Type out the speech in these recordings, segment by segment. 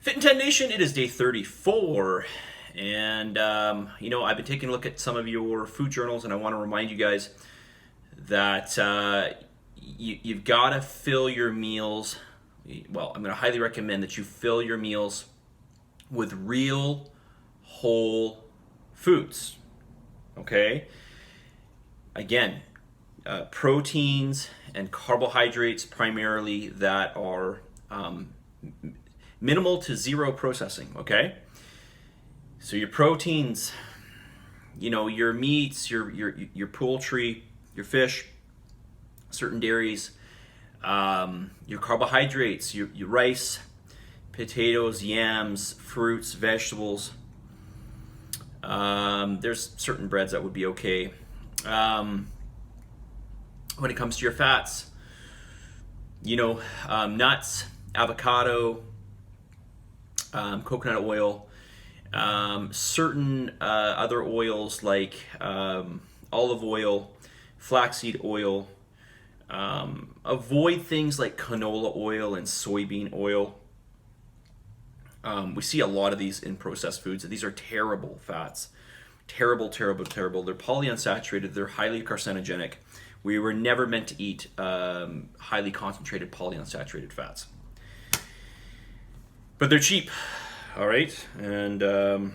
Fit in 10 Nation, it is day 34. And, I've been taking a look at some of your food journals, and I want to remind you guys that you've got to fill your meals. Well, I'm going to highly recommend that you fill your meals with real whole foods. Okay? Again, proteins and carbohydrates primarily that are minimal to zero processing, okay? So your proteins, your meats, your poultry, your fish, certain dairies, your carbohydrates, your rice, potatoes, yams, fruits, vegetables. There's certain breads that would be okay. When it comes to your fats, nuts, avocado, coconut oil, certain other oils like olive oil, flaxseed oil. Avoid things like canola oil and soybean oil. We see a lot of these in processed foods. These are terrible fats. Terrible, terrible, terrible. They're polyunsaturated. They're highly carcinogenic. We were never meant to eat highly concentrated polyunsaturated fats. But they're cheap, all right? And they're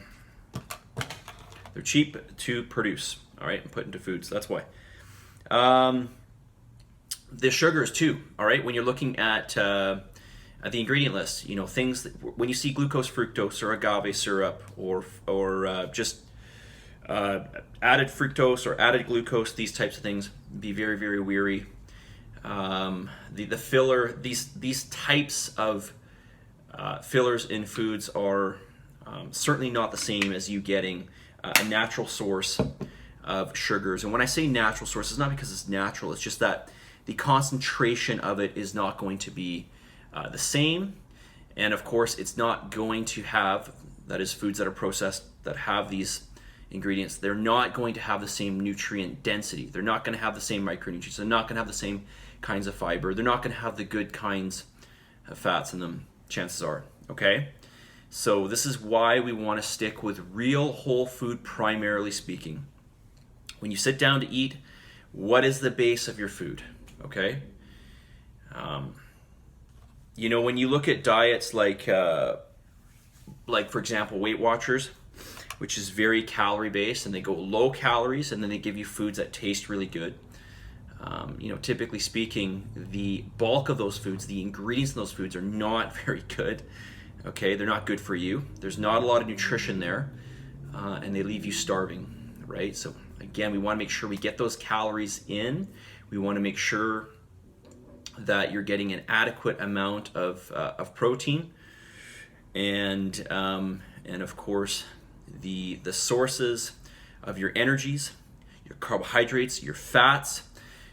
cheap to produce, all right, and put into foods. That's why. The sugars too, all right? When you're looking at the ingredient list, things that, when you see glucose, fructose, or agave syrup, or just added fructose or added glucose, these types of things, be very, very wary. The filler, these types of fillers in foods are certainly not the same as you getting a natural source of sugars. And when I say natural source, it's not because it's natural, it's just that the concentration of it is not going to be the same. And of course, it's not going to have, that is foods that are processed that have these ingredients, they're not going to have the same nutrient density. They're not going to have the same micronutrients. They're not going to have the same kinds of fiber. They're not going to have the good kinds of fats in them, chances are, okay? So this is why we want to stick with real whole food, primarily speaking. When you sit down to eat, what is the base of your food, okay? When you look at diets like for example, Weight Watchers, which is very calorie based, and they go low calories, and then they give you foods that taste really good. Typically speaking, the bulk of those foods, the ingredients in those foods are not very good. Okay, they're not good for you. There's not a lot of nutrition there, and they leave you starving, right? So again, we want to make sure we get those calories in. We want to make sure that you're getting an adequate amount of protein, and of course, the sources of your energies, your carbohydrates, your fats.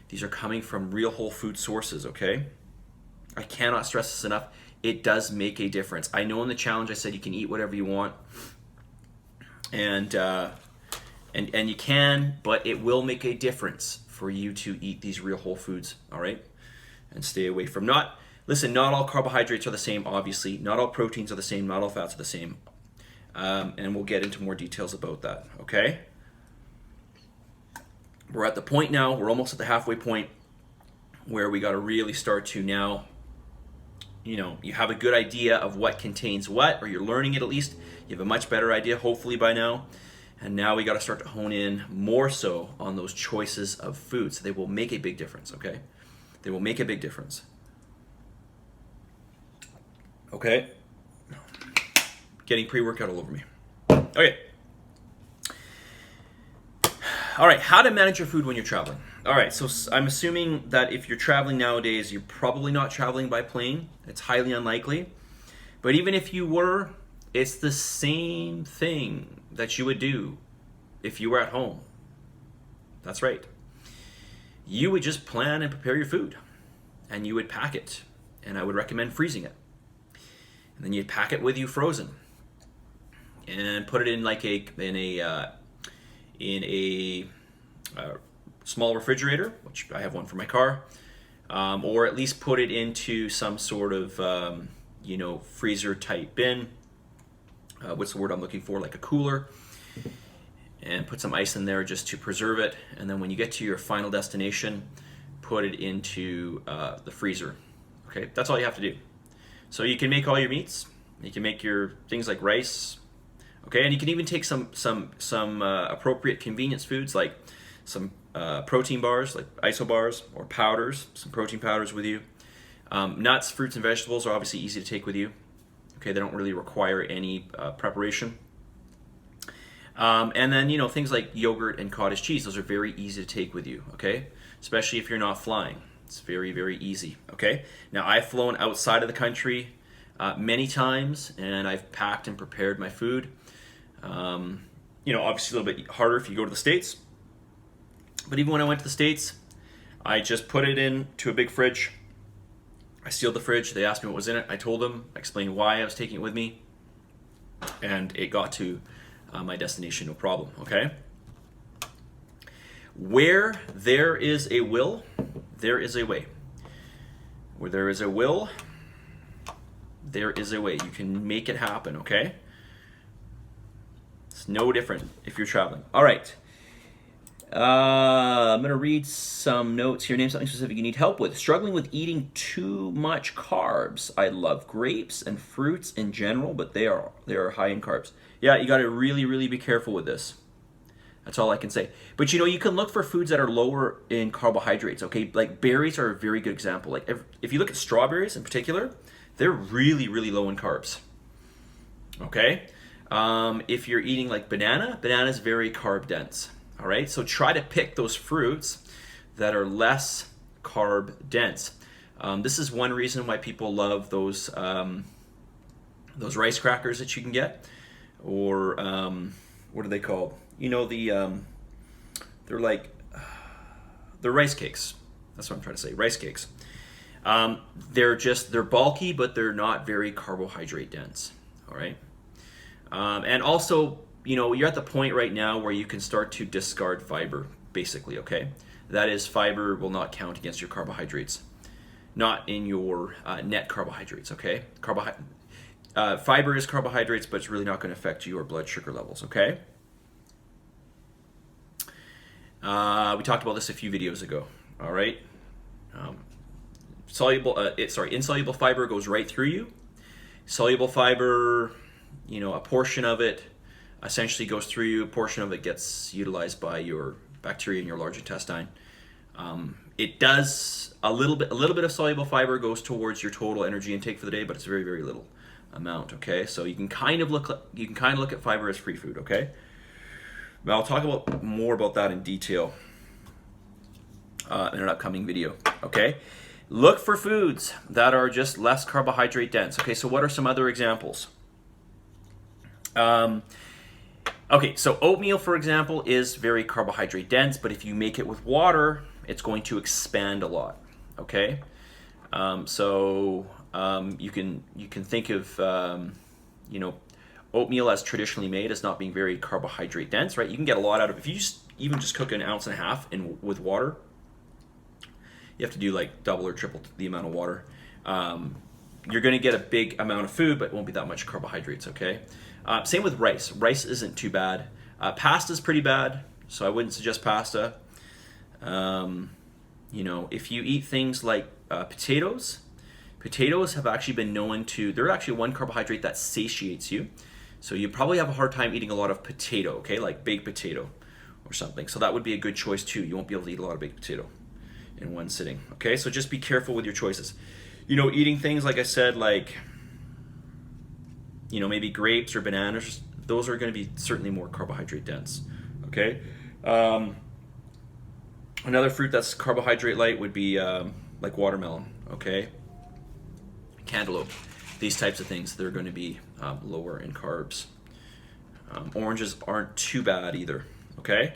These are coming from real whole food sources, okay? I cannot stress this enough. It does make a difference. I know in the challenge I said you can eat whatever you want, and you can, but it will make a difference for you to eat these real whole foods, all right? And stay away from not all carbohydrates are the same, obviously. Not all proteins are the same. Not all fats are the same. And we'll get into more details about that, okay? We're at the point now, we're almost at the halfway point where we got to really start to now, you have a good idea of what contains what, or you're learning it at least. You have a much better idea, hopefully by now. And now we got to start to hone in more so on those choices of foods. They will make a big difference, okay? They will make a big difference. Okay? Getting pre-workout all over me. Okay. All right, how to manage your food when you're traveling. All right, so I'm assuming that if you're traveling nowadays, you're probably not traveling by plane. It's highly unlikely. But even if you were, it's the same thing that you would do if you were at home. That's right. You would just plan and prepare your food, and you would pack it, and I would recommend freezing it. And then you'd pack it with you frozen, and put it in a small refrigerator, which I have one for my car, or at least put it into some sort of freezer type bin. What's the word I'm looking for? Like a cooler. And put some ice in there just to preserve it. And then when you get to your final destination, put it into the freezer. Okay, that's all you have to do. So you can make all your meats. You can make your things like rice. Okay, and you can even take some appropriate convenience foods like some protein bars, like isobars or powders, some protein powders with you. Nuts, fruits, and vegetables are obviously easy to take with you. Okay, they don't really require any preparation. And then, things like yogurt and cottage cheese, those are very easy to take with you, okay? Especially if you're not flying. It's very, very easy, okay? Now, I've flown outside of the country many times, and I've packed and prepared my food. Obviously a little bit harder if you go to the States. But even when I went to the States, I just put it into a big fridge. I sealed the fridge. They asked me what was in it. I told them, I explained why I was taking it with me. And it got to my destination, no problem, okay? Where there is a will, there is a way. Where there is a will, there is a way. You can make it happen, okay? It's no different if you're traveling. All right. I'm going to read some notes here. Name something specific you need help with. Struggling with eating too much carbs. I love grapes and fruits in general, but they are high in carbs. Yeah, you got to really, really be careful with this. That's all I can say. But you can look for foods that are lower in carbohydrates, okay? Like berries are a very good example. Like if you look at strawberries in particular, they're really, really low in carbs, okay? If you're eating like banana is very carb dense, all right? So try to pick those fruits that are less carb dense. This is one reason why people love those rice crackers that you can get. Or what are they called? They're rice cakes. That's what I'm trying to say, rice cakes. They're bulky, but they're not very carbohydrate dense, all right? And also, you're at the point right now where you can start to discard fiber, basically, okay? That is, fiber will not count against your carbohydrates, not in your net carbohydrates, okay? Fiber is carbohydrates, but it's really not going to affect your blood sugar levels, okay? We talked about this a few videos ago, all right? Insoluble fiber goes right through you. Soluble fiber, a portion of it essentially goes through you. A portion of it gets utilized by your bacteria in your large intestine. It does a little bit of soluble fiber goes towards your total energy intake for the day, but it's very, very little amount, okay? So you can kind of look at fiber as free food, okay? But I'll talk more about that in detail in an upcoming video, okay? Look for foods that are just less carbohydrate dense. Okay, so what are some other examples? Okay, so oatmeal, for example, is very carbohydrate dense, but if you make it with water, it's going to expand a lot, okay? You can think of oatmeal as traditionally made as not being very carbohydrate dense, right? You can get a lot out of it. If you even just cook 1.5 ounces with water, you have to do like double or triple the amount of water. You're going to get a big amount of food, but it won't be that much carbohydrates, okay? Same with rice. Rice isn't too bad. Pasta's pretty bad, so I wouldn't suggest pasta. If you eat things like potatoes have actually been known to, they're actually one carbohydrate that satiates you. So you probably have a hard time eating a lot of potato, okay? Like baked potato or something. So that would be a good choice too. You won't be able to eat a lot of baked potato in one sitting, okay? So just be careful with your choices. Eating things, like I said, like, maybe grapes or bananas, those are going to be certainly more carbohydrate dense, okay? Another fruit that's carbohydrate light would be like watermelon, okay? Cantaloupe, these types of things, they're going to be lower in carbs. Oranges aren't too bad either, okay?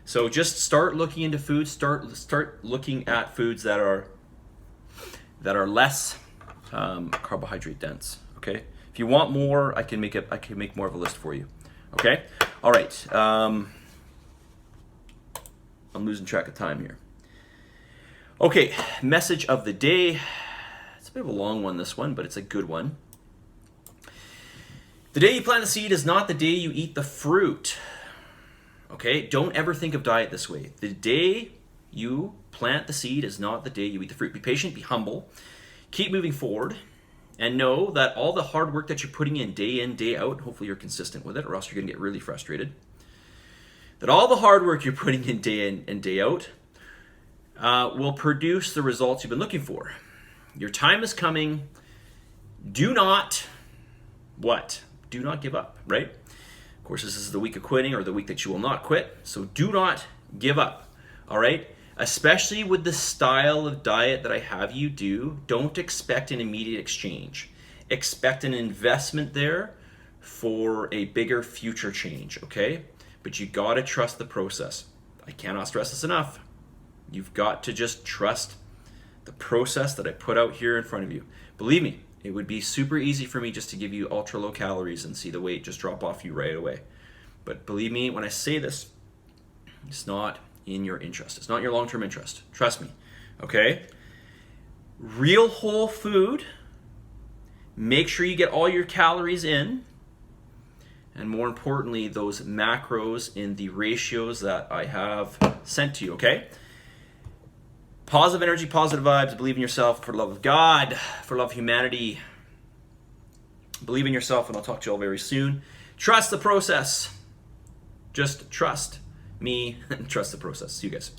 So just start looking into foods, start looking at foods that are less carbohydrate dense, okay? If you want more, I can make more of a list for you, okay? All right. I'm losing track of time here. Okay, message of the day. It's a bit of a long one, this one, but it's a good one. The day you plant the seed is not the day you eat the fruit. Okay, don't ever think of diet this way. The day you plant the seed is not the day you eat the fruit. Be patient, be humble, keep moving forward, and know that all the hard work that you're putting in, day out, hopefully you're consistent with it, or else you're going to get really frustrated. That all the hard work you're putting in and day out will produce the results you've been looking for. Your time is coming. Do not, what? Do not give up, right? Of course, this is the week of quitting, or the week that you will not quit. So do not give up, all right? Especially with the style of diet that I have you do, don't expect an immediate exchange. Expect an investment there for a bigger future change, okay? But you gotta trust the process. I cannot stress this enough. You've got to just trust the process that I put out here in front of you. Believe me, it would be super easy for me just to give you ultra low calories and see the weight just drop off you right away. But believe me, when I say this, it's not in your interest. It's not your long-term interest. Trust me, okay? Real whole food. Make sure you get all your calories in. And more importantly, those macros in the ratios that I have sent to you, okay? Positive energy, positive vibes, believe in yourself for the love of God, for love of humanity. Believe in yourself, and I'll talk to you all very soon. Trust the process. Just trust me and trust the process. See you guys.